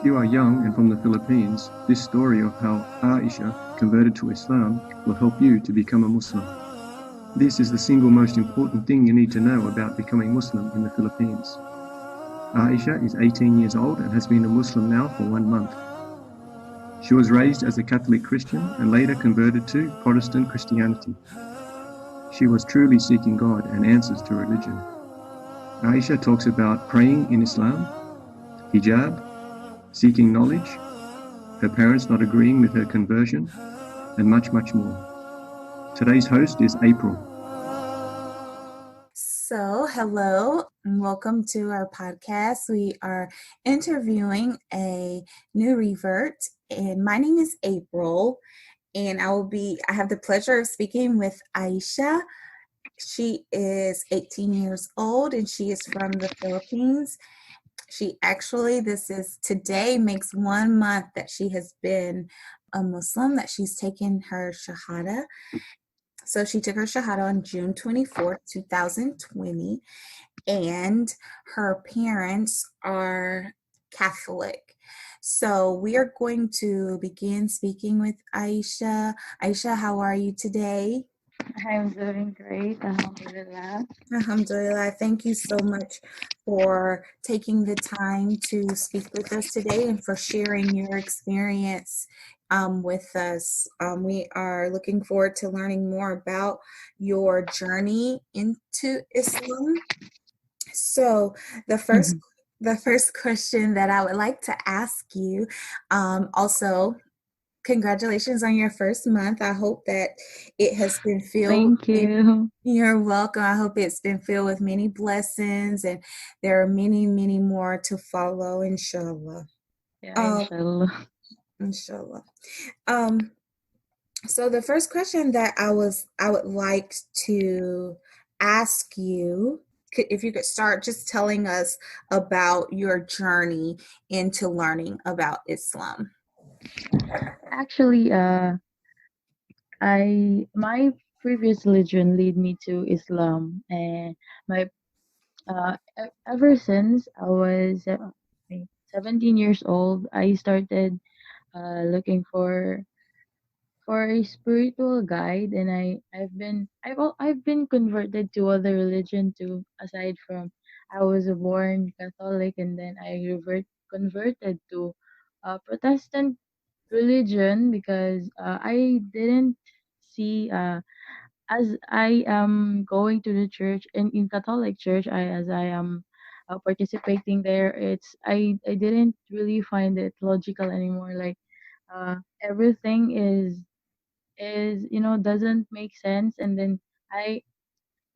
If you are young and from the Philippines, this story of how Ayesha converted to Islam will help you to become a Muslim. This is the single most important thing you need to know about becoming Muslim in the Philippines. Ayesha is 18 years old and has been a Muslim now for 1 month. She was raised as a Catholic Christian and later converted to Protestant Christianity. She was truly seeking God and answers to religion. Ayesha talks about praying in Islam, hijab, seeking knowledge, her parents not agreeing with her conversion, and much, much more. Today's host is April. So, hello and welcome to our podcast. We are interviewing a new revert, and my name is April, and I have the pleasure of speaking with Ayesha. She is 18 years old and she is from the Philippines. Today makes 1 month that she has been a Muslim, that she's taken her Shahada. So she took her Shahada on June 24th, 2020, and her parents are Catholic. So we are going to begin speaking with Ayesha. Ayesha, how are you today? I'm doing great, alhamdulillah. Alhamdulillah. Thank you so much for taking the time to speak with us today and for sharing your experience with us. We are looking forward to learning more about your journey into Islam. So the first Mhm. the first question that I would like to ask you, also congratulations on your first month. I hope that it has been filled Thank with, you. you're welcome. I hope it's been filled with many blessings and there are many, many more to follow, inshallah. Yeah, Um, inshallah. inshallah. Um, so the first question that I would like to ask you, if you could start just telling us about your journey into learning about Islam. Actually, my previous religion lead me to Islam, and my ever since I was 17 years old, I started looking for a spiritual guide, and I've been converted to other religion too, aside from I was born Catholic, and then I converted to Protestant religion because I didn't see as I am going to the church, and in Catholic church, I am participating there, I didn't really find it logical anymore, like everything is doesn't make sense, and then i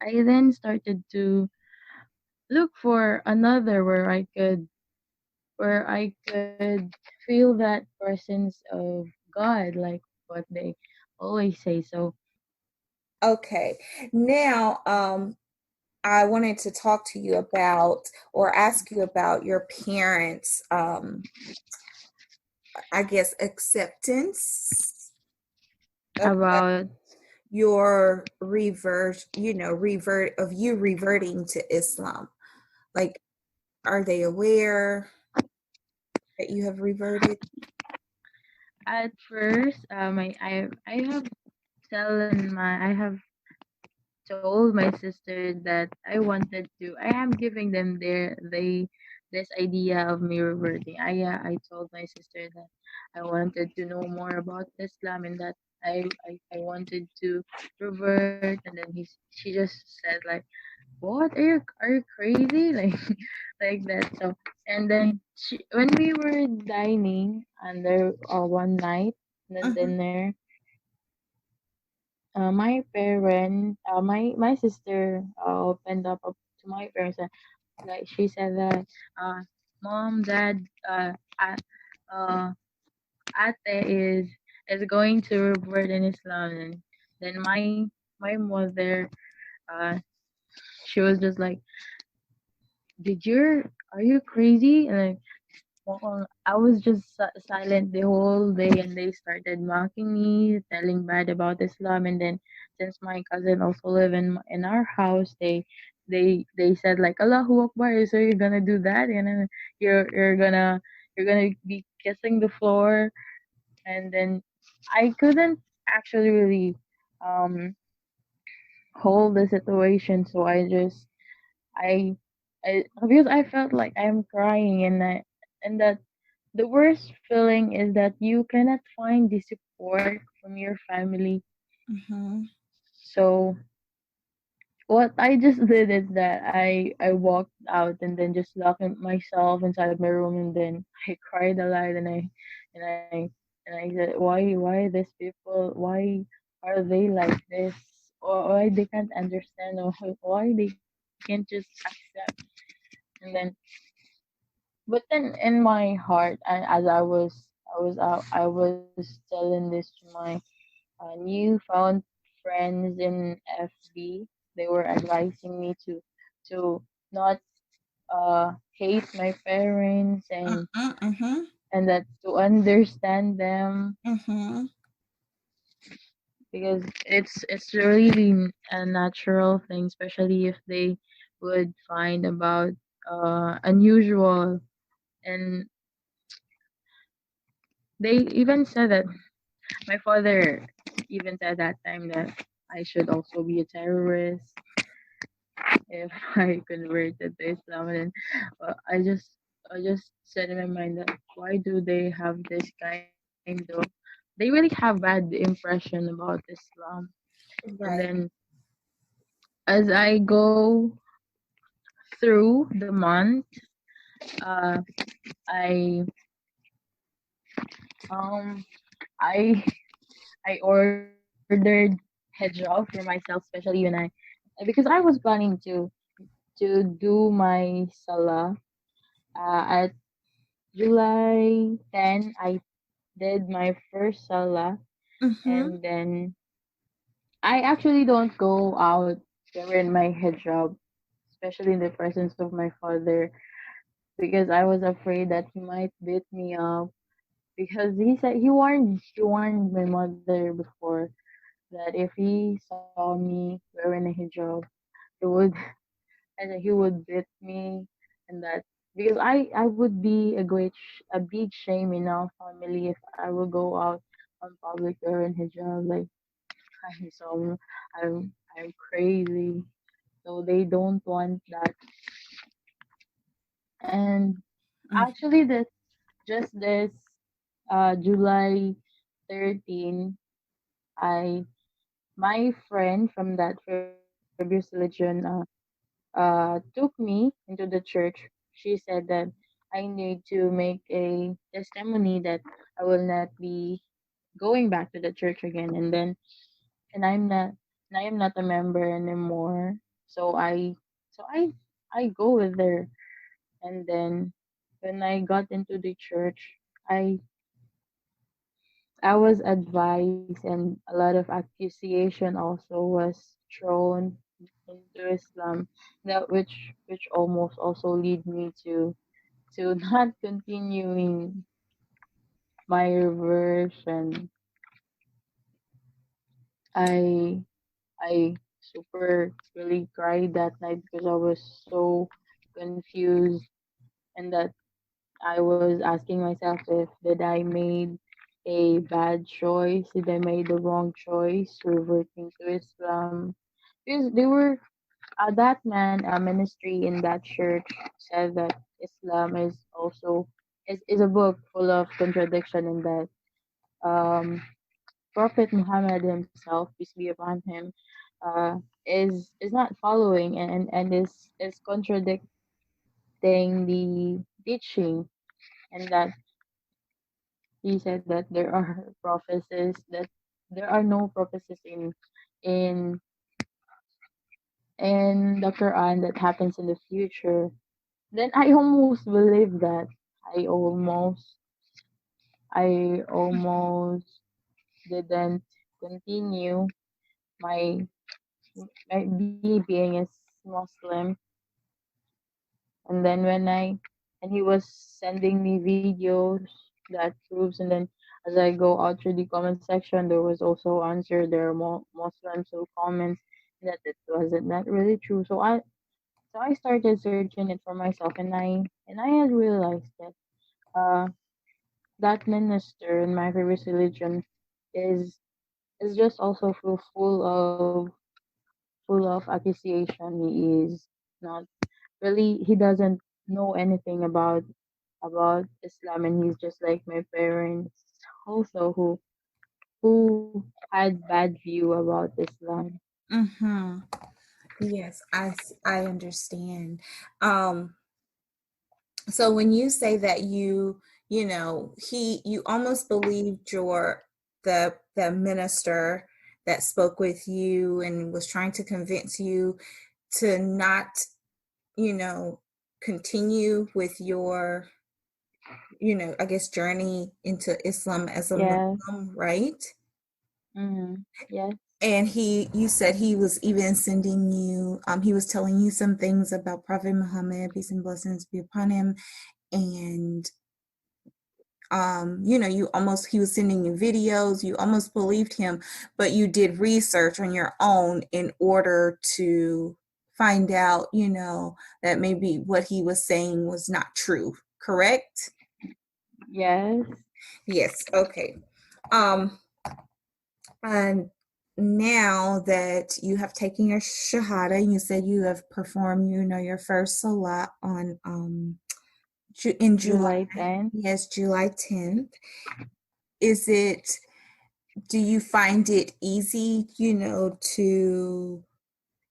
I then started to look for another where I could feel that presence of God, like what they always say. So Okay. Now, I wanted to talk to you about or ask you about your parents' I guess acceptance of about your revert of you reverting to Islam. Like, are they aware that you have reverted? at first, I have told my sister that I am giving them this idea of me reverting. I told my sister that I wanted to know more about Islam, and that I wanted to revert, and then she just said like, "What, are you crazy?" Like like that. So, and then when we were dining under one night in the Mhm. dinner, my sister opened up to my parents. Like she said that, uh, mom, dad, uh, uh, ate is going to revert in Islam, and then my mother, uh, she was just like, are you crazy? And like, well, I was just silent the whole day, and they started mocking me, telling bad about Islam. And then, since my cousin also live in our house, they said like, Allahu Akbar, so you're gonna do that, and then you're gonna you're gonna be kissing the floor. And then I couldn't actually really um hold the situation, so I because I felt like I'm crying, and that the worst feeling is that you cannot find the support from your family. Mm-hmm. So what I just did is that I walked out and then just locked myself inside my room, and then I cried a lot, and I and I said, why these people, why are they like this, or why they can't understand, or why they can't just accept. And then but then in my heart, and as I was telling this to my newfound friends in FB. They were advising me to not hate my parents, Mm-hmm. Mm-hmm. and that to understand them, Mm-hmm. because it's really a natural thing, especially if they would find about unusual. And they even said that my father even said that time that I should also be a terrorist if I converted to Islam. And I just said in my mind that why do they have this kind of, they really have bad impression about Islam. And Right. then as I go through the month, uh, I um I I ordered hijab for myself, especially when I because I was planning to do my salah at July 10. I did my first salah, Mm-hmm. and then I actually don't go out wearing my hijab, especially in the presence of my father, because I was afraid that he might beat me up. Because he warned my mother before that if he saw me wearing a hijab, he would and he would beat me, and that because I would be a big shame in our family if I would go out on public wearing hijab. Like I'm so I'm crazy, so they don't want that. And actually, this just this July 13, I my friend from that previous religion took me into the church. She said that I need to make a testimony that I will not be going back to the church again, and I am not a member anymore. So I go with her, and then when I got into the church, I I was advised, and a lot of accusation also was thrown into Islam, that which almost also lead me to not continuing my reversion. I I super really cried that night because I was so confused, and that I was asking myself if did I made a bad choice, did I made the wrong choice reverting to Islam, because they were that man ministry in that church said that Islam is also is a book full of contradiction, in that um Prophet Muhammad himself, peace be upon him, uh, is not following, and is contradicting the teaching, and that he said that there are prophecies, that there are no prophecies in in the Quran that happens in the future. Then I almost believe that. I almost I almost didn't continue my me being a Muslim. And then and he was sending me videos that proves, and then as I go out through the comment section, there was also answer. There are Muslims who comments that it wasn't not really true. So I started searching it for myself, and I had realized that uh, that minister in my previous religion is is just also full of accusation. He is not really, he doesn't know anything about Islam, and he's just like my parents also who had bad view about Islam. Mm-hmm. Yes, I understand. Um, so when you say that you know, you almost believed the minister that spoke with you and was trying to convince you to not, you know, continue with your, you know, I guess journey into Islam as a Yeah. Muslim, right? Mm-hmm. Yes. And you said he was even sending you, he was telling you some things about Prophet Muhammad, peace and blessings be upon him, and you know, he was sending you videos, you almost believed him, but you did research on your own in order to find out, you know, that maybe what he was saying was not true, correct? Yes. Yes, okay. Um, and now that you have taken your shahada, you said you have performed, you know, your first salat on in July. July 10th. Yes, July 10th. Is it Do you find it easy, you know,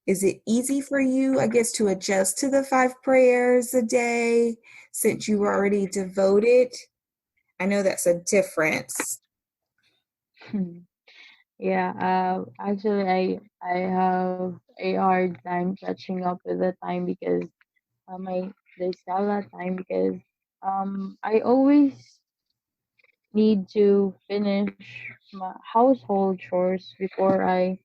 is it easy for you, I guess, to adjust to the 5 prayers a day since you were already devoted? I know that's a difference. Yeah, actually, I have a hard time catching up with the time because my the Sala time because I always need to finish my household chores before I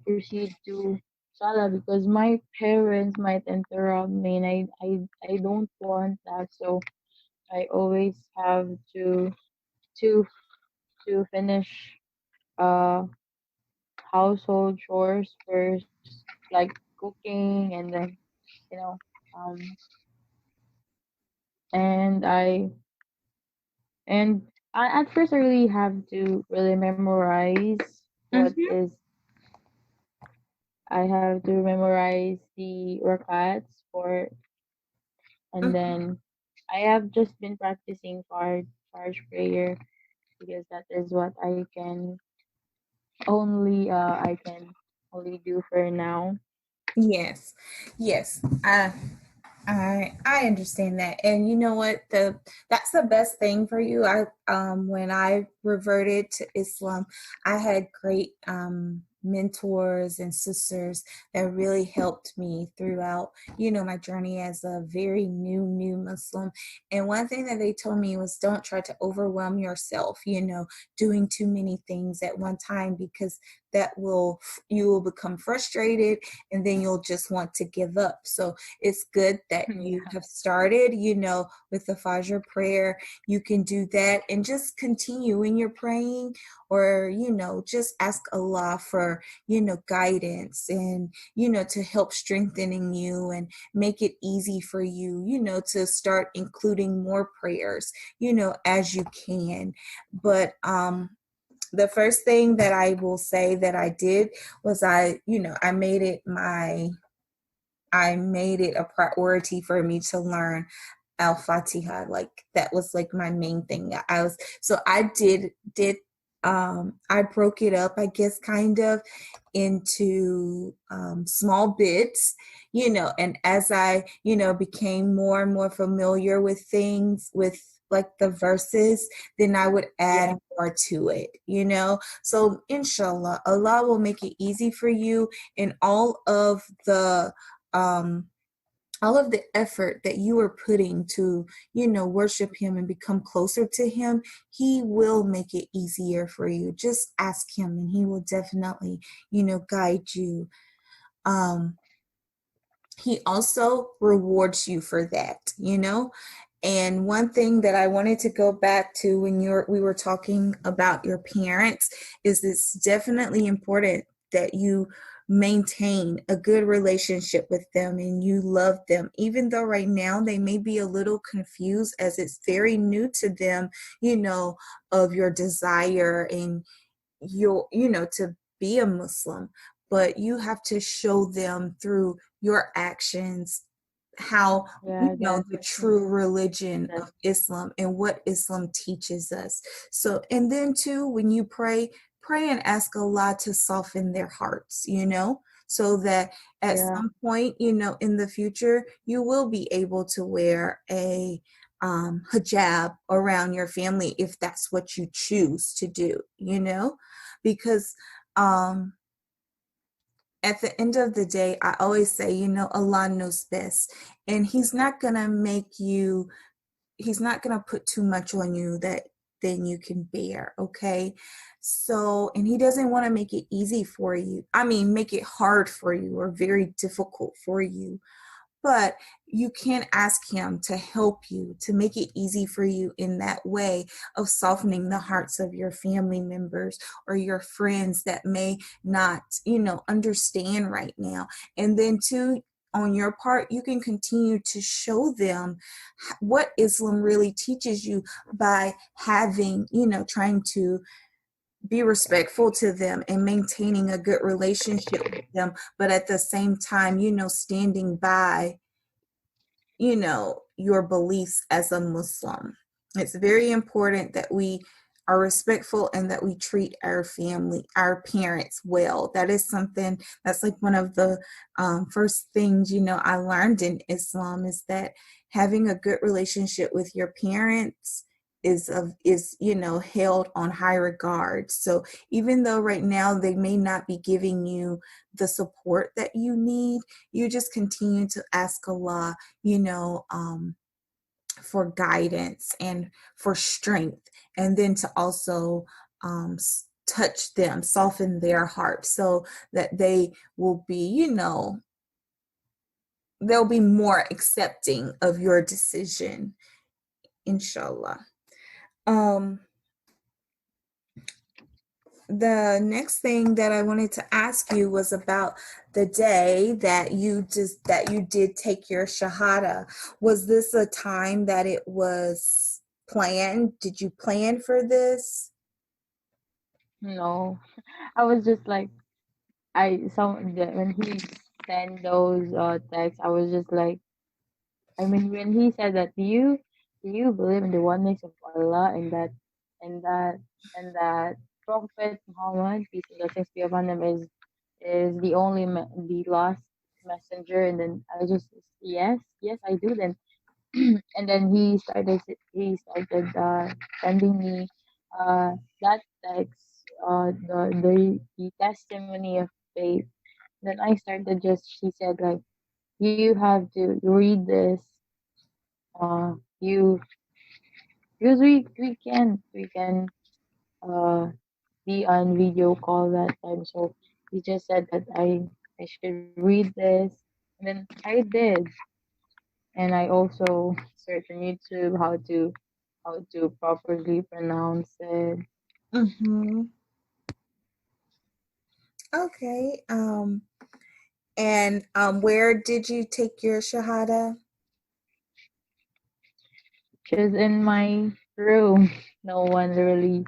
proceed to Sala because my parents might interrupt me, and I don't want that, so I always have to to finish uh household chores first, like cooking, and then you know, um, and and at first I really have to really memorize what Mm-hmm. is I have to memorize the rakats for, and then I have just been practicing Fard prayer because that is what I can only do for now. Yes, yes. I understand that. And you know what? That's the best thing for you. I when I reverted to Islam, I had great mentors and sisters that really helped me throughout, you know, my journey as a very new Muslim. And one thing that they told me was don't try to overwhelm yourself, you know, doing too many things at one time because you will become frustrated and then you'll just want to give up. So it's good that you Yeah. have started, you know, with the Fajr prayer. You can do that and just continue when you're praying, or, you know, just ask Allah for, you know, guidance and, you know, to help strengthening you and make it easy for you, you know, to start including more prayers, you know, as you can. But, the first thing that I will say that I did was you know, I made it a priority for me to learn Al-Fatiha. Like that was like my main thing. I did I broke it up, I guess, kind of into small bits, you know, and as I, you know, became more and more familiar with things, with like the verses, then I would add Yeah. more to it, you know. So inshallah, Allah will make it easy for you, and um all of the effort that you are putting to, you know, worship him and become closer to him, he will make it easier for you. Just ask him and he will definitely, you know, guide you. um he also rewards you for that, you know. And one thing that I wanted to go back to when we were talking about your parents is it's definitely important that you maintain a good relationship with them and you love them, even though right now they may be a little confused as it's very new to them, of your desire and to be a Muslim. But you have to show them through your actions how Yeah, the true religion that of Islam and what Islam teaches us. So, and then too, when you pray and ask Allah to soften their hearts, so that at yeah, some point, in the future, you will be able to wear a hijab around your family if that's what you choose to do, because um at the end of the day, I always say, Allah knows best, and he's not going to put too much on you that then you can bear, okay? So, and he doesn't want to make it easy for you. I mean, make it hard for you or very difficult for you. But you can ask him to help you, to make it easy for you in that way of softening the hearts of your family members or your friends that may not, understand right now. And then too, on your part, you can continue to show them what Islam really teaches you by having, trying to be respectful to them and maintaining a good relationship with them, but at the same time, standing by your beliefs as a Muslim. It's very important that we are respectful and that we treat our family, our parents well. That is something that's like one of the first things, I learned in Islam is that having a good relationship with your parents is held on high regard. So even though right now they may not be giving you the support that you need, you just continue to ask Allah, for guidance and for strength, and then to also touch them, soften their heart so that they will be, they'll be more accepting of your decision, inshallah. Um, the next thing that I wanted to ask you was about the day that you did take your shahada. Was this a time that it was planned? Did you plan for this? no. I was just like, when he sent those texts, I was just like, I mean, when he said that, do you believe in the oneness of Allah, and that and that Prophet Muhammad, peace and blessings be upon him, is the last messenger? And then I just, yes, yes, I do. Then and then he started sending me that text, the testimony of faith. Then I started just, she said like, you have to read this, you, because we can uh be on video call that time. So he just said that I should read this, and then I did. And I also searched on YouTube how to properly pronounce it. Mm-hmm. Okay. And where did you take your shahada? Just in my room. No one really.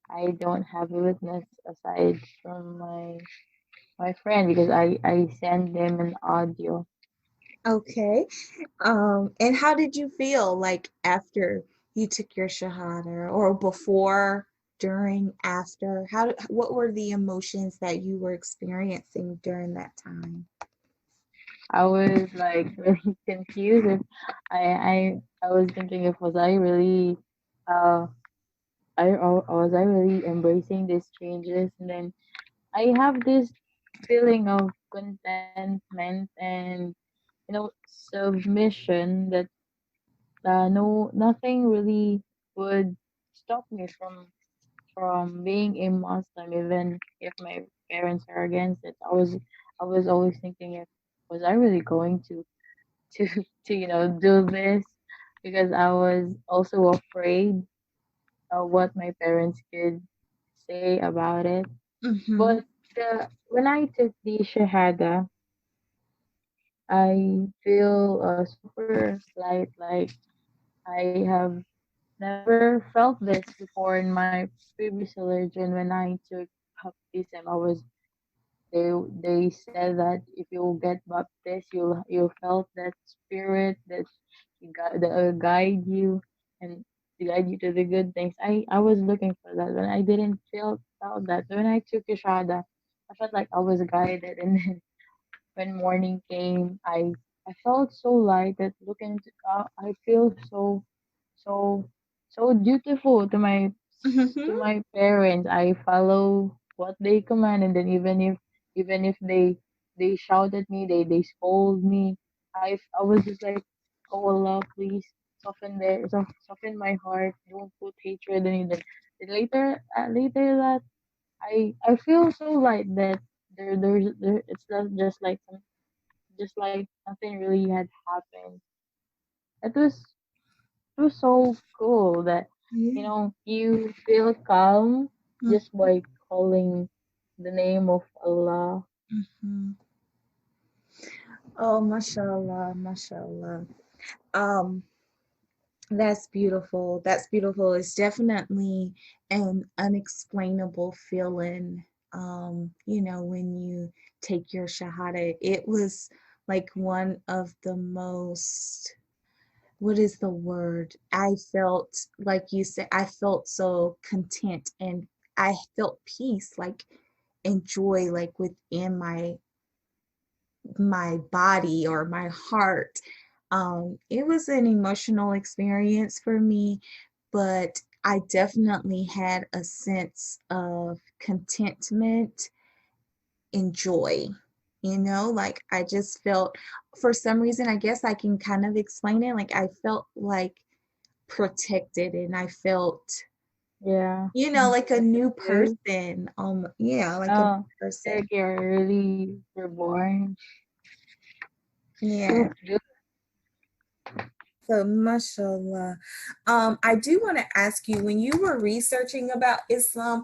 I don't have a witness aside from my friend, because I send them an audio. Okay. And how did you feel like after you took your shahada, or before, during, after? What were the emotions that you were experiencing during that time? I was like really confused. If I was thinking, if was I really uh was I really embracing these changes? And then I have this feeling of contentment and, submission, that no, nothing really would stop me from being a Muslim, even if my parents are against it. I was always thinking, if was I really going to to do this, because I was also afraid of what my parents could say about it. Mm-hmm. But When I took the Shahada, I feel super light. Like I have never felt this before in my previous religion. When I took baptism, I was they they said that if you get baptized, you'll felt that spirit that guide you and to guide you to the good things. I was looking for that, but I didn't felt that. When I took the shahada, I felt like I was guided, and then when morning came, I felt so light that I feel so so dutiful to Mhm. my parents. I follow what they command, and then even if they shout at me, they scold me. I was just like, oh Allah, please soften my heart. Don't put hatred in it. Then later that I feel so light that it's not just like nothing really had happened. It was so cool that Yeah. you feel calm Mm, just by calling the name of Allah. mhm. Oh, mashallah, mashallah. Um, that's beautiful. That's beautiful. It's definitely an unexplainable feeling. When you take your shahada, it was like one of the most, what is the word? I felt, like you said, I felt so content and I felt peace, like and joy, like within my body or my heart. It was an emotional experience for me, but I definitely had a sense of contentment and joy. Like I just felt, for some reason, I guess I can kind of explain it. Like I felt like protected and I felt, Yeah. like a new You? person. Yeah, like a new Oh, person. like you're really reborn. Yeah. Feels good. So, mashallah. I do want to ask you, when you were researching about Islam,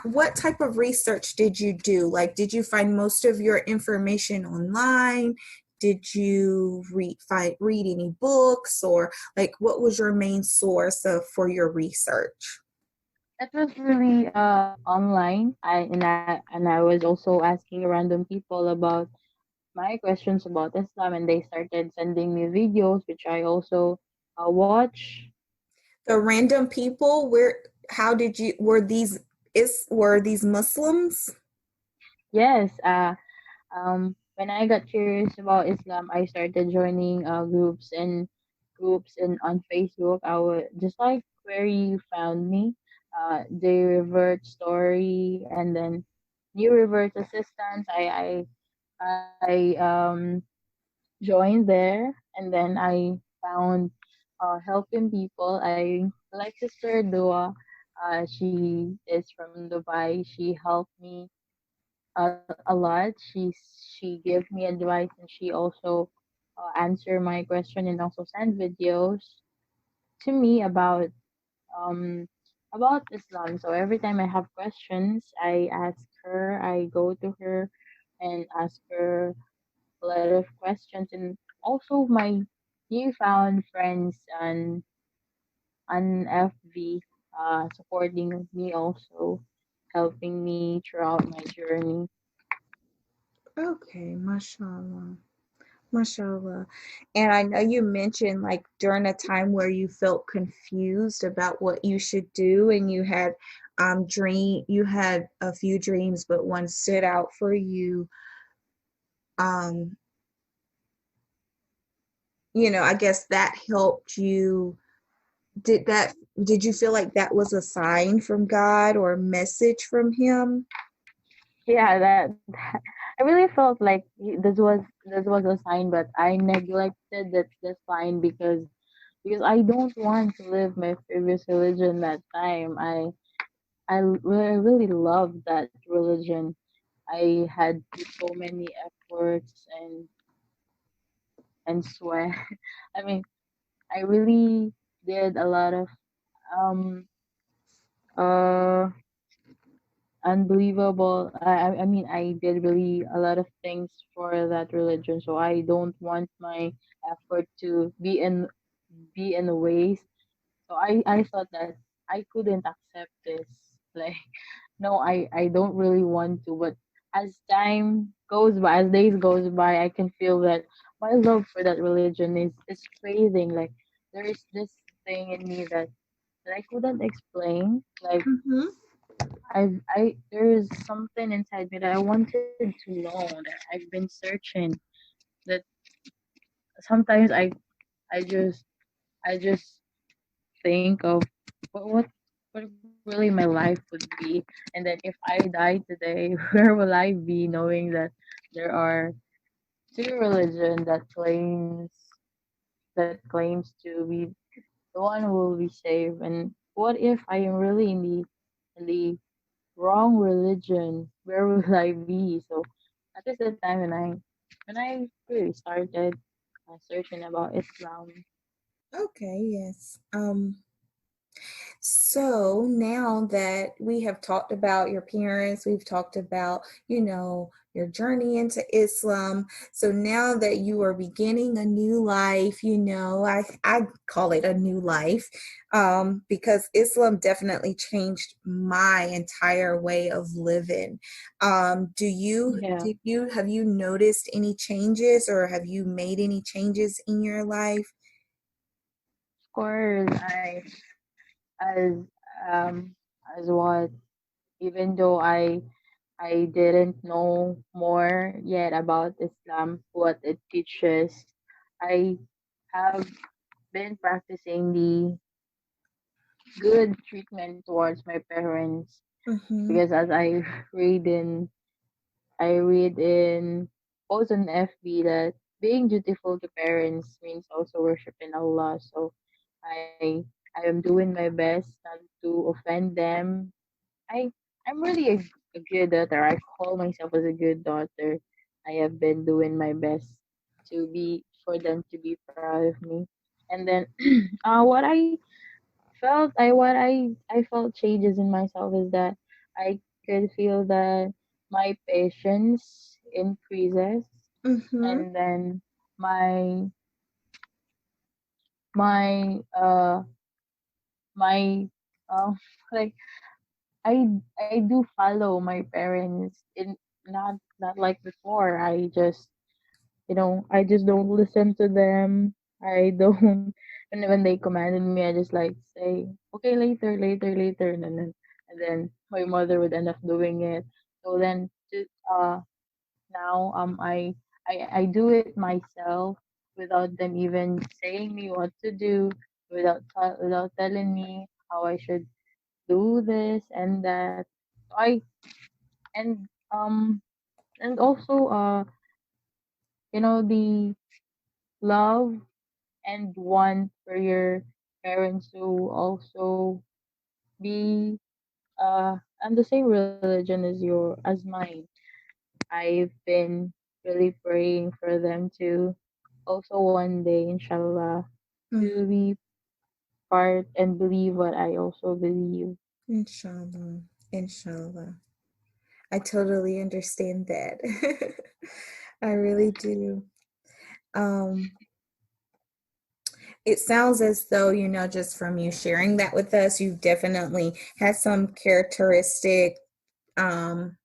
what type of research did you do? Like, did you find most of your information online? Did you read any books, or like what was your main source for your research? It was really online. I was also asking random people about my questions about Islam, and they started sending me videos, which I also watch. The random people, how did you, were these Muslims? Yes, when I got curious about Islam, I started joining groups and on Facebook. I would just like where you found me, the revert story, and then new revert assistance. I joined there, and then I found helping people. I like Sister Dua. She is from Dubai. She helped me a lot. She gave me advice, and she also answer my question and also send videos to me about Islam. So every time I have questions, I ask her. I go to her and ask her a lot of questions, and also my newfound friends on FB supporting me also, helping me throughout my journey. Okay, mashallah. Mashallah. And I know you mentioned like during a time where you felt confused about what you should do and you had a few dreams, but one stood out for you. Um, I guess that helped you. Did that did you feel like that was a sign from God or a message from him? Yeah, I really felt like this was a sign, but I neglected that the sign because I don't want to live my previous religion that time. I really loved that religion. I had put so many efforts and sweat. I mean, I really did um uh unbelievable. I mean, I did really a lot of things for that religion, so I don't want my effort to be in waste. So I thought that I couldn't accept this. Like, no, I don't really want to. But as time goes by, as days goes by, I can feel that my love for that religion is fading. Like, there is this thing in me that I couldn't explain. Like, Mm-hmm. there is something inside me that I wanted to know, that I've been searching. That sometimes I just think of what really my life would be, and then if I die today, where will I be, knowing that there are two religion that claims to be the one who will be saved, and what if I am really in the wrong religion? Where will I be? So that is the time when I really started searching about Islam. Okay, yes. So now that we have talked about your parents, we've talked about, your journey into Islam. So now that you are beginning a new life, I call it a new life, because Islam definitely changed my entire way of living. Yeah, Have you noticed any changes, or have you made any changes in your life? of course. As um as what even though I didn't know more yet about Islam, what it teaches, I have been practicing the good treatment towards my parents, Mm-hmm. because as read in I read in posts on FB that being dutiful to parents means also worshiping Allah. So I I am doing my best not to offend them. I I'm really a good daughter. I call myself as a good daughter. I have been doing my best to be for them to be proud of me. And then what I felt changes in myself is that I could feel that my patience increases, Mm-hmm. and then my my my like I do follow my parents in, not like before. I just don't listen to them. I don't when they commanded me, I just like say, okay, later, later, later, and then my mother would end up doing it. So then now I do it myself without them even saying me what to do, without telling me how I should do this and that. So I and and also the love and want for your parents to also be on the same religion as mine. I've been really praying for them to also one day, inshallah, to be part and believe what I also believe. Inshallah. Inshallah. I totally understand that. I really do. Um, it sounds as though, just from you sharing that with us, you've definitely had some um,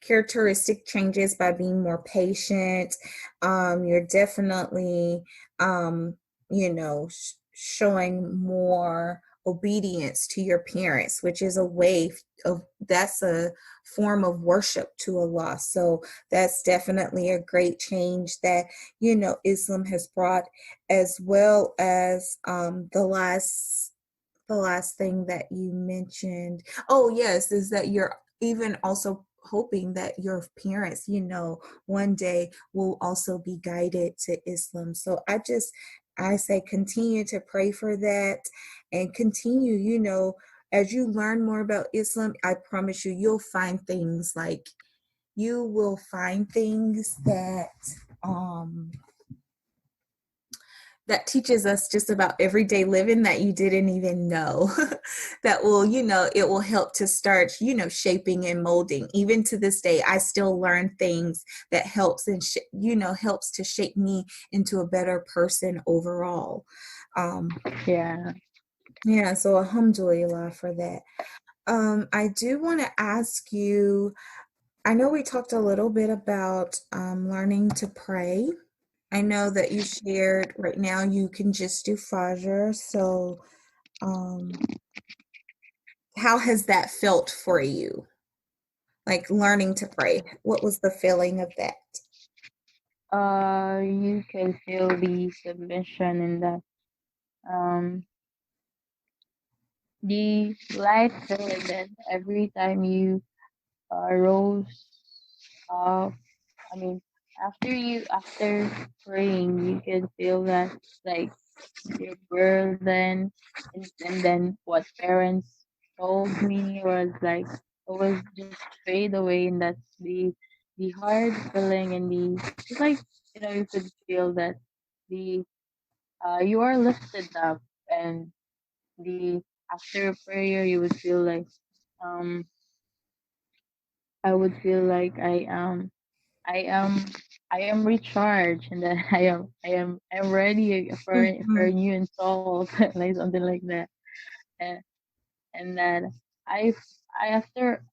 characteristic changes by being more patient. You're definitely, showing more obedience to your parents, which is a way of that's a form of worship to Allah. So that's definitely a great change that Islam has brought, as well as the last thing that you mentioned. Oh, yes, is that you're even also hoping that your parents, one day will also be guided to Islam. So I say continue to pray for that, and continue, as you learn more about Islam, I promise you, you will find things that, um, that teaches us just about everyday living that you didn't even know. That will, it will help to start, shaping and molding. Even to this day, I still learn things that helps and helps to shape me into a better person overall. um Yeah. yeah, so alhamdulillah for that. I do want to ask you, I know we talked a little bit about learning to pray. I know that you shared right now you can just do Fajr. So, um, how has that felt for you? Like learning to pray. What was the feeling of that? You can feel the submission in that. Um, the light feeling that every time you rose up, I mean, after praying, you can feel that like your burden, and then what parents told me was like it was just fade away, and that's the hard feeling, and the it's like, you could feel that the you are lifted up, and the after prayer you would feel like um I would feel like I am I am recharged, and that I'm ready for a Mhm, new insult, like something like that. And, and that I I after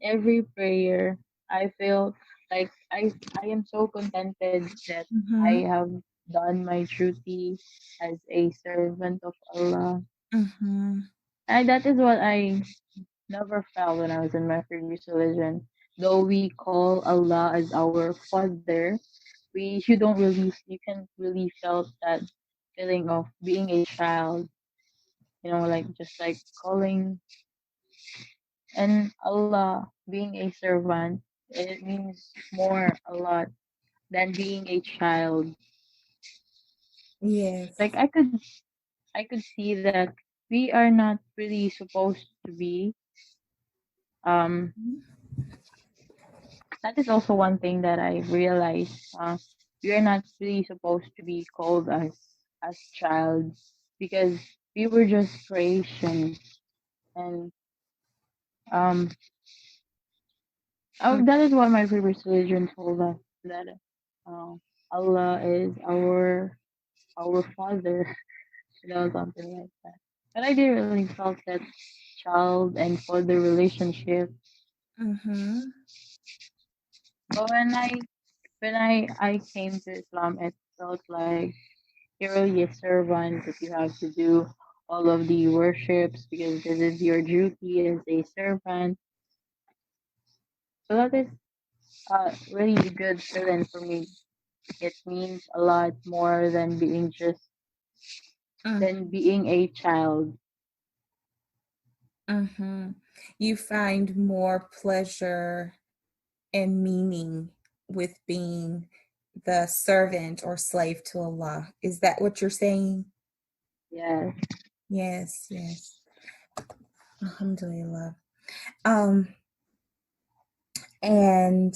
every prayer I feel like I am so contented that I mhm, have done my duty as a servant of Allah. mhm. And that is what I never felt when I was in my previous religion. Though we call Allah as our Father, you can really felt that feeling of being a child. Like just like calling and Allah being a servant. It means more a lot than being a child. Yes. Like I could see that we are not really supposed to be um that is also one thing that I realized. We are not really supposed to be called as child, because we were just creation, and um that is what my previous religion told us, that uh, Allah is our father, something like that. But I didn't really felt that child and father relationship. Mhm, But when I came to Islam, it felt like you're really a servant, that you have to do all of the worships because this is your duty as a servant. So that is really a good feeling for me. It means a lot more mm, than being a child. mhm. You find more pleasure and meaning with being the servant or slave to Allah. Is that what you're saying? Yes. Yes, yes. Alhamdulillah. Um, and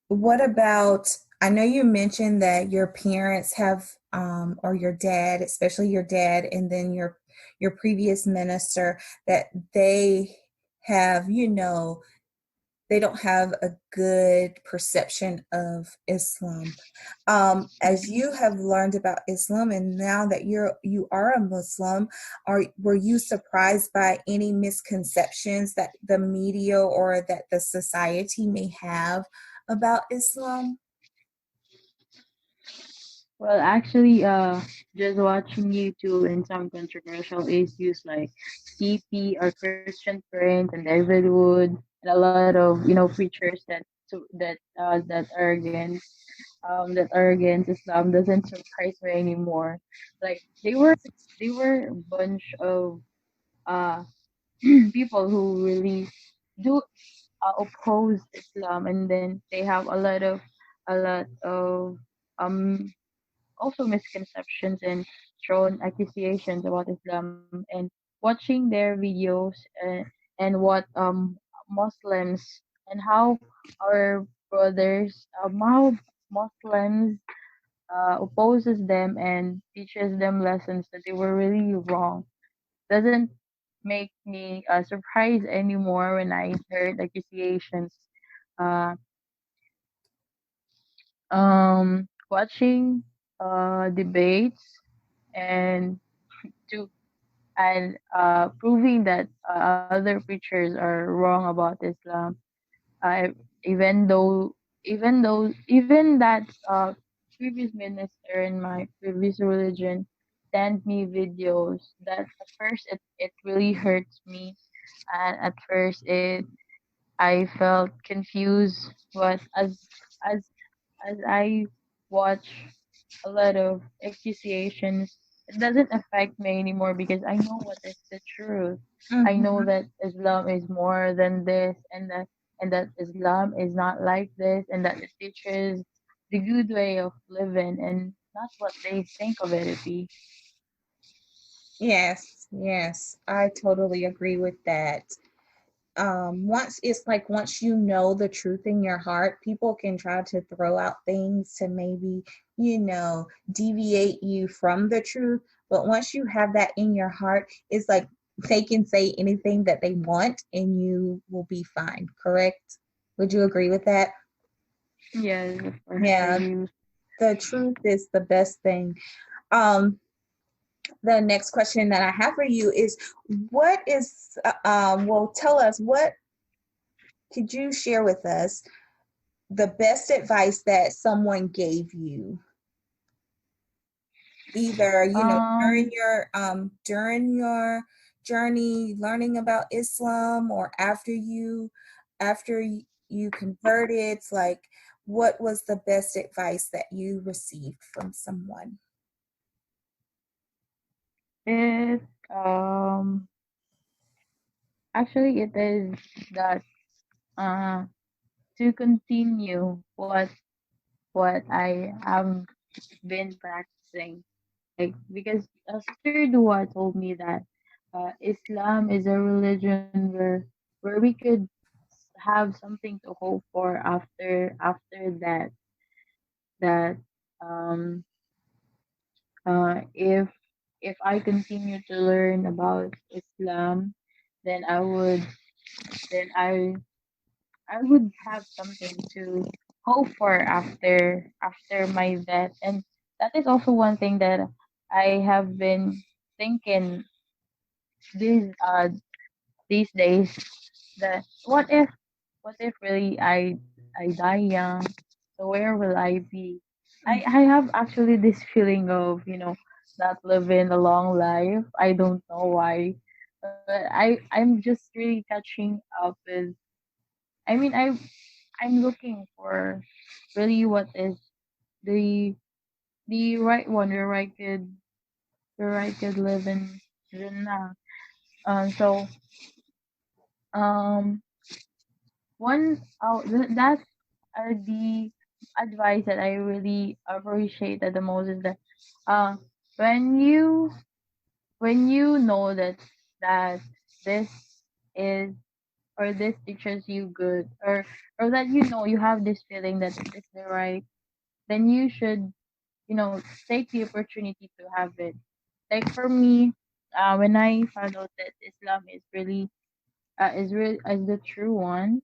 what about, I know you mentioned that your parents have, or your dad, especially your dad, and then your previous minister, that they have, they don't have a good perception of Islam. As you have learned about Islam, and now that you are a Muslim, were you surprised by any misconceptions that the media or that the society may have about Islam? Well, actually, just watching YouTube in some controversial issues like CP or Christian Prince and David Wood, and a lot of preachers that are against Islam doesn't surprise me anymore. Like they were a bunch of uh people who really do oppose Islam, and then they have a lot of um also misconceptions and thrown accusations about Islam, and watching their videos, and what Muslims, and how our brothers, how Muslims opposes them and teaches them lessons that they were really wrong doesn't make me surprised anymore when I heard accusations. Uh, Watching debates and to and proving that other preachers are wrong about Islam. I even though even that previous minister in my previous religion sent me videos that at first it really hurts me, and at first it I felt confused, but as as I watch a lot of accusations, it doesn't affect me anymore because I know what is the truth. I know Mm-hmm. that Islam is more than this, and that Islam is not like this, and that it teaches the good way of living and not what they think of it to be. Yes, yes, I totally agree with that. Once it's like once you know the truth in your heart, people can try to throw out things to maybe, deviate you from the truth. But once you have that in your heart, it's like they can say anything that they want and you will be fine, correct? Would you agree with that? Yes, of course, I Yeah, do. the truth is the best thing. Um, the next question that I have for you is what is, well, tell us, what could you share with us the best advice that someone gave you, either Um, during your journey learning about Islam, or after you converted, like what was the best advice that you received from someone? it actually it is that uh to continue what I have been practicing. Like because Sister Dua told me that Islam is a religion where we could have something to hope for after that um if I continue to learn about Islam, then then I would have something to hope for after my death. And that is also one thing that I have been thinking these these days, that what if really I die young, so where will I be? I have actually this feeling of not living a long life. I don't know why, but I'm just really catching up with. I mean, I'm looking for really what is the the right one where I could live in now. So um that's the advice that I really appreciated the most is that uh when you know that this is or this teaches you good, or that you have this feeling that it is the right, then you should take the opportunity to have it. Like for me, when I found out that Islam is the true one,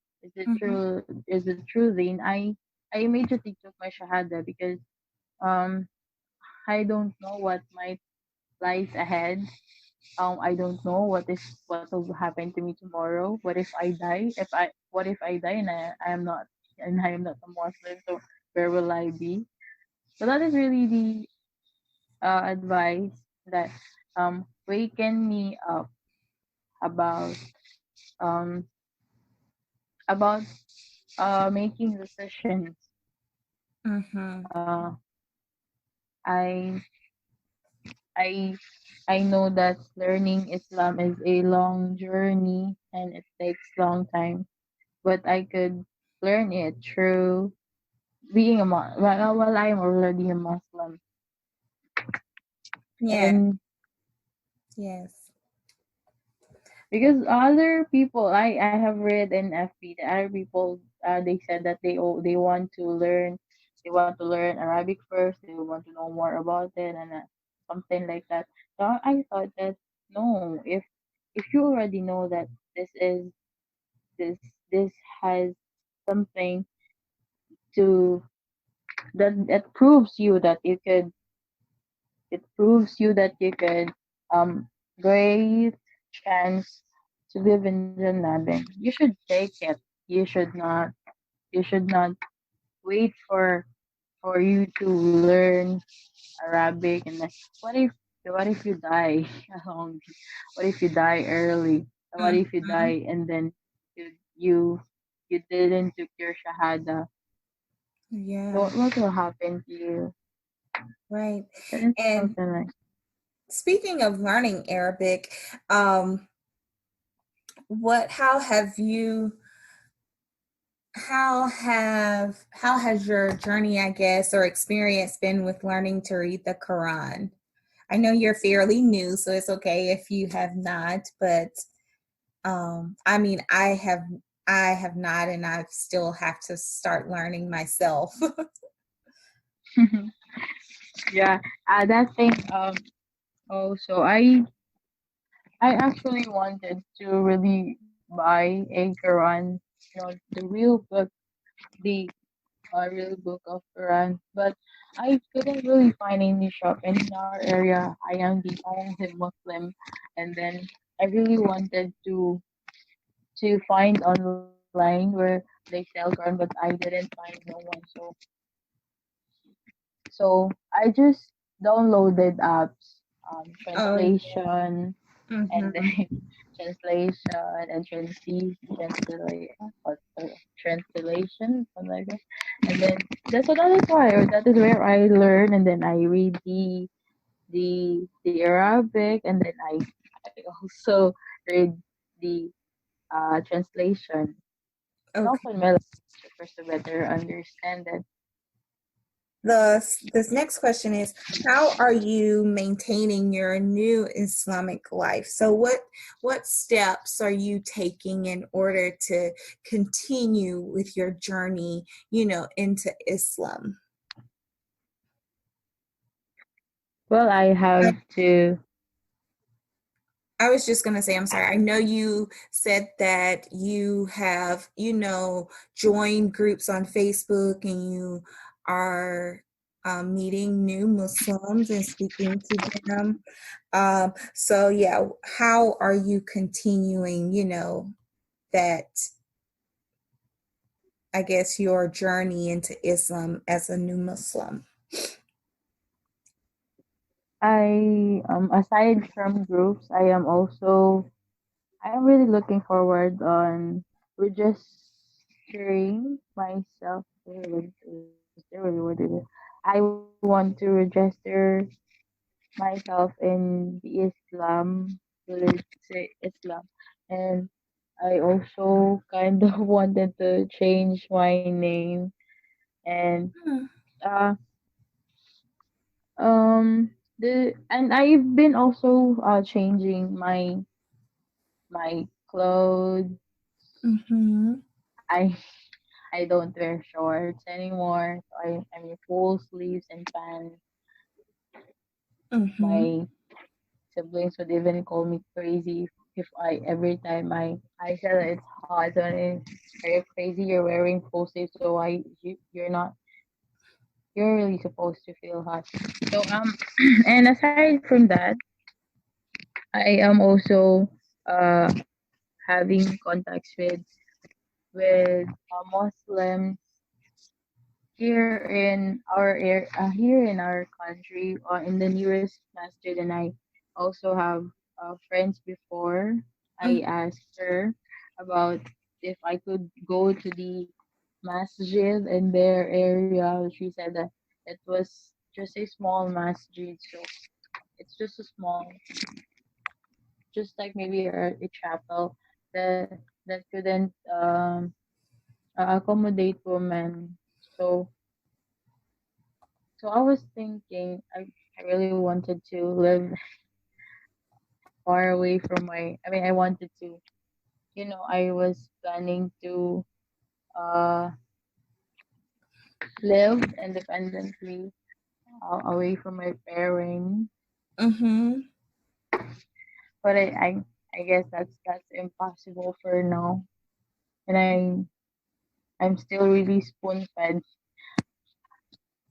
Mm-hmm. is the true thing, I immediately took my shahada because um I don't know what might lies ahead. I don't know what will happen to me tomorrow. What if I die? If I What if I die and I am not a Muslim? So where will I be? So that is really the advice that waken me up about um about making decisions. Mm-hmm. Uh, I I I know that learning Islam is a long journey and it takes long time, but I could learn it through being a while I am already a Muslim. Yeah. And Yes. because other people, I have read in FB that other people they said that they want to learn they want to learn Arabic first. They want to know more about it and something like that. So I thought that no, if you already know that this is this this has something to that proves you that you could it proves you that you could um great chance to live in Jannah, then you should take it. You should not wait for you to learn Arabic and then what if you die along? What if you die early? What if you Mhm. die and then you you you didn't took your shahada? So Yeah, what will happen to you? right. Then And something like speaking of learning Arabic, um, how have you how has your journey, I guess, or experience been with learning to read the Quran? I know you're fairly new, so it's okay if you have not, but I mean, I have not, and I still have to start learning myself. yeah. That thing. Also, I actually wanted to really buy a Quran, the real book, the real book of Quran, but I couldn't really find any shop. And in our area, I am the only Muslim, and then I really wanted to find online where they sell Quran, but I didn't find no one. So I just downloaded apps, Oh, yeah. translation, and Mm-hmm. then translation and translation, something like that. And then that is where I learn, and then I read the Arabic, and then I also read the translation. It Okay. opened my language for to better understand it. This next question is, how are you maintaining your new Islamic life? So what steps are you taking in order to continue with your journey, into Islam? Well, I have to. I was just going to say, I'm sorry. I know you said that you have, joined groups on Facebook and you are meeting new Muslims and speaking to them. So, yeah, how are you continuing, that, I guess, your journey into Islam as a new Muslim? I aside from groups, I am really looking forward on registering myself. Is there really what it is? I want to register myself in the Islam, and I also kind of wanted to change my name, and Hmm. uh and I've been also changing my clothes. Mm-hmm. I I don't wear shorts anymore. I mean full sleeves and pants. Mm-hmm. My siblings would even call me crazy if I every time I said that it's hot. So are you crazy? You're wearing full sleeves, so you're not you're really supposed to feel hot. So and aside from that, I am also uh having contacts with Muslims here in our country, in the nearest masjid, and I also have friends before. I asked her about if I could go to the masjid in their area. She said that it was just a small masjid, so it's just a small, just like maybe a chapel that couldn't accommodate women. So So I was thinking, I really wanted to live far away from I wanted to, I was planning to uh live independently, away from my parents. Mm-hmm. But I guess that's impossible for now, and I'm still really spoon fed.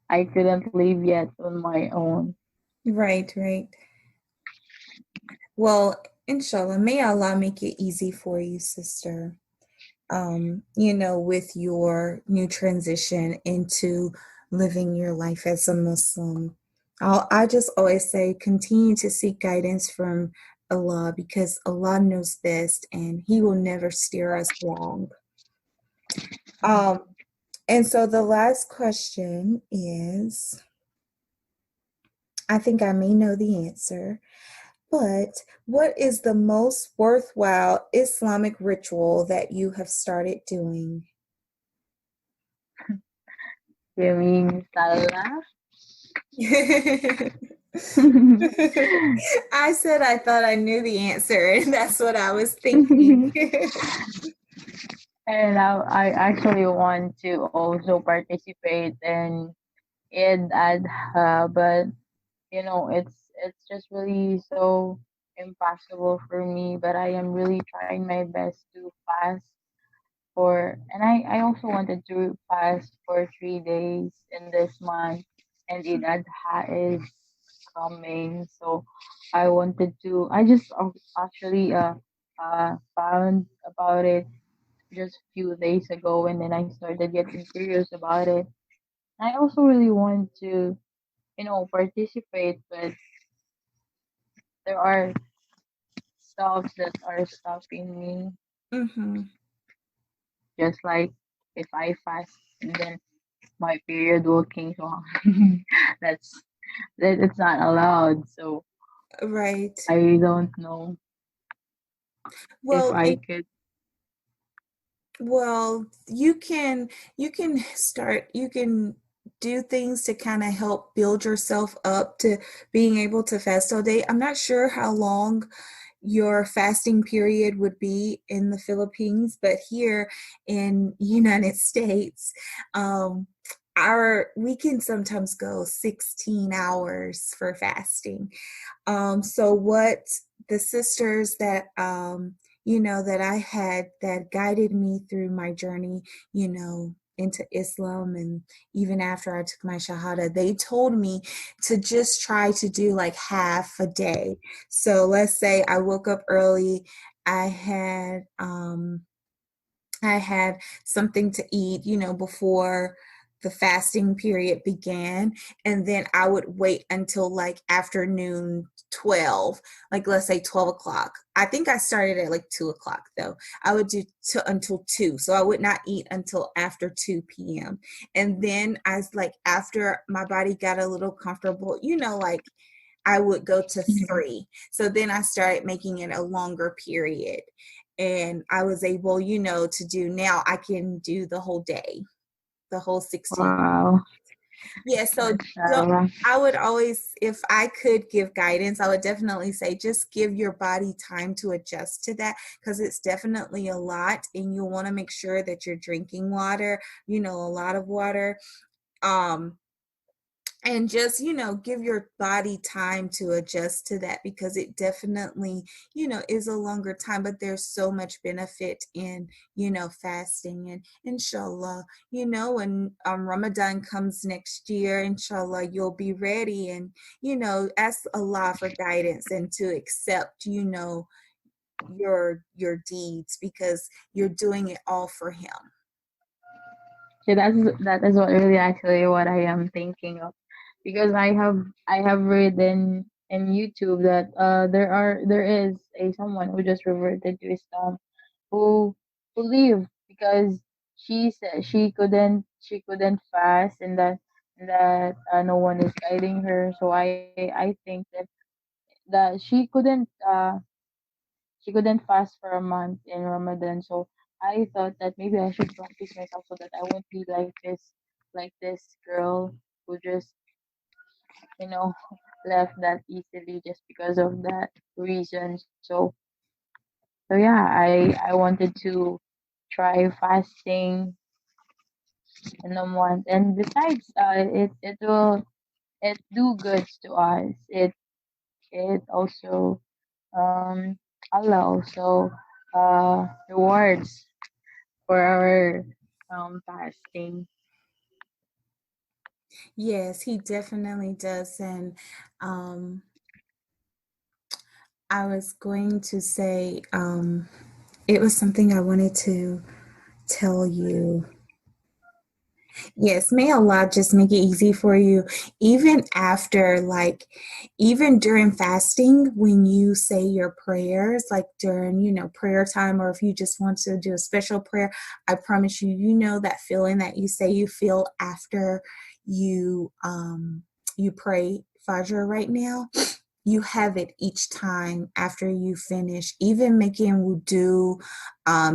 I couldn't live yet on my own. Right, right. Well, inshallah, may Allah make it easy for you, sister. With your new transition into living your life as a Muslim. I just always say continue to seek guidance from Allah because Allah knows best and He will never steer us wrong. Um, and so the last question is I think I may know the answer, but what is the most worthwhile Islamic ritual that you have started doing? You mean Salah? I said I thought I knew the answer, and that's what I was thinking. And I actually want to also participate in Eid Adha, but it's just really so impossible for me. But I am really trying my best to fast and I also wanted to fast for 3 days in this month, and Eid Adha is coming, so I just actually found about it just a few days ago, and then I started getting curious about it. I also really want to participate, but there are stuff that are stopping me, Mm-hmm. just like if I fast and then my period will came so that's it's not allowed, so Right. I don't know if Well, I could. Well, you can do things to kind of help build yourself up to being able to fast all day. I'm not sure how long your fasting period would be in the Philippines, but here in United States, um, our we can sometimes go 16 hours for fasting. So what the sisters that that I had that guided me through my journey, into Islam and even after I took my Shahada, they told me to just try to do like half a day. So let's say I woke up early, I had um I had something to eat, before the fasting period began. And then I would wait until like afternoon 12, like let's say 12 o'clock. I think I started at like 2 o'clock though. I would do until 2. So I would not eat until after 2 p.m. And then like after my body got a little comfortable, like I would go to 3. So then I started making it a longer period. And I was able, to do now I can do the whole day, the whole 16. Wow, Yeah, so don't mashallah. I would always, if I could give guidance, I would definitely say just give your body time to adjust to that because it's definitely a lot and you'll want to make sure that you're drinking water, a lot of water. Um, and just give your body time to adjust to that because it definitely is a longer time, but there's so much benefit in fasting. And inshallah, when Ramadan comes next year, inshallah you'll be ready and ask Allah for guidance and to accept your deeds because you're doing it all for him. So that is what really actually what I am thinking of, because I have read in YouTube that there is a someone who just reverted to Islam, who leave because she said she couldn't fast, and that no one is guiding her. So I think that she couldn't fast for a month in Ramadan. So I thought that maybe I should practice myself so that I won't be like this girl who just you know left that easily just because of that reason. So yeah, I wanted to try fasting in a month. And besides, it do goods to us. It also um Allah also rewards for our fasting. Yes, he definitely does. And I was going to say, it was something I wanted to tell you. Yes, may Allah just make it easy for you. Even after, like, even during fasting, when you say your prayers, like during, prayer time, or if you just want to do a special prayer, I promise you, that feeling that you say you feel after you pray Fajr right now. You have it each time after you finish, even making wudu.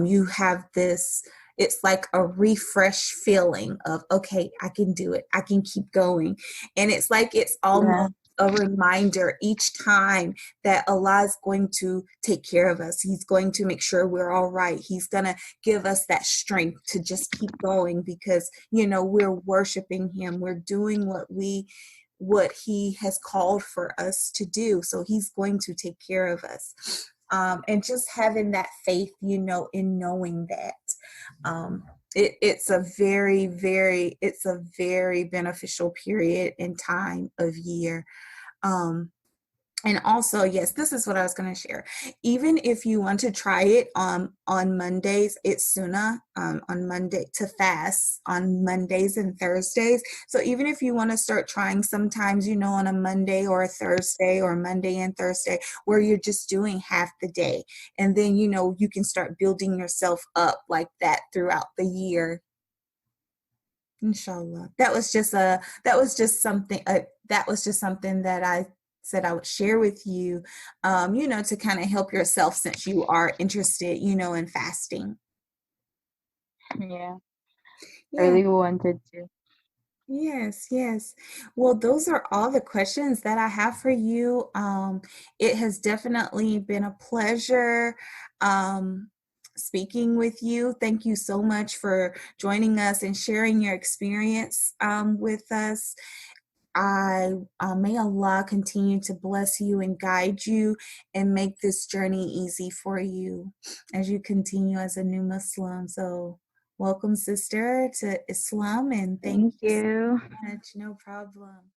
You have this, it's like a refresh feeling of, okay, I can do it, I can keep going. And it's like it's Yeah. almost a reminder each time that Allah is going to take care of us. He's going to make sure we're all right. He's going to give us that strength to just keep going because, we're worshiping him. We're doing what he has called for us to do. So he's going to take care of us. And just having that faith, in knowing that it's a very beneficial period in time of year. And also, yes, this is what I was going to share. Even if you want to try it on Mondays, it's sunnah on Monday to fast on Mondays and Thursdays. So even if you want to start trying sometimes, on a Monday or a Thursday or Monday and Thursday, where you're just doing half the day. And then, you can start building yourself up like that throughout the year. Inshallah. That was just something that I said I would share with you, to kind of help yourself since you are interested, in fasting. Yeah. I Yeah. really wanted to. Yes, yes. Well, those are all the questions that I have for you. It has definitely been a pleasure speaking with you. Thank you so much for joining us and sharing your experience with us. I may Allah continue to bless you and guide you and make this journey easy for you as you continue as a new Muslim. So, welcome, sister, to Islam, and thank Thank you so you. much. No problem.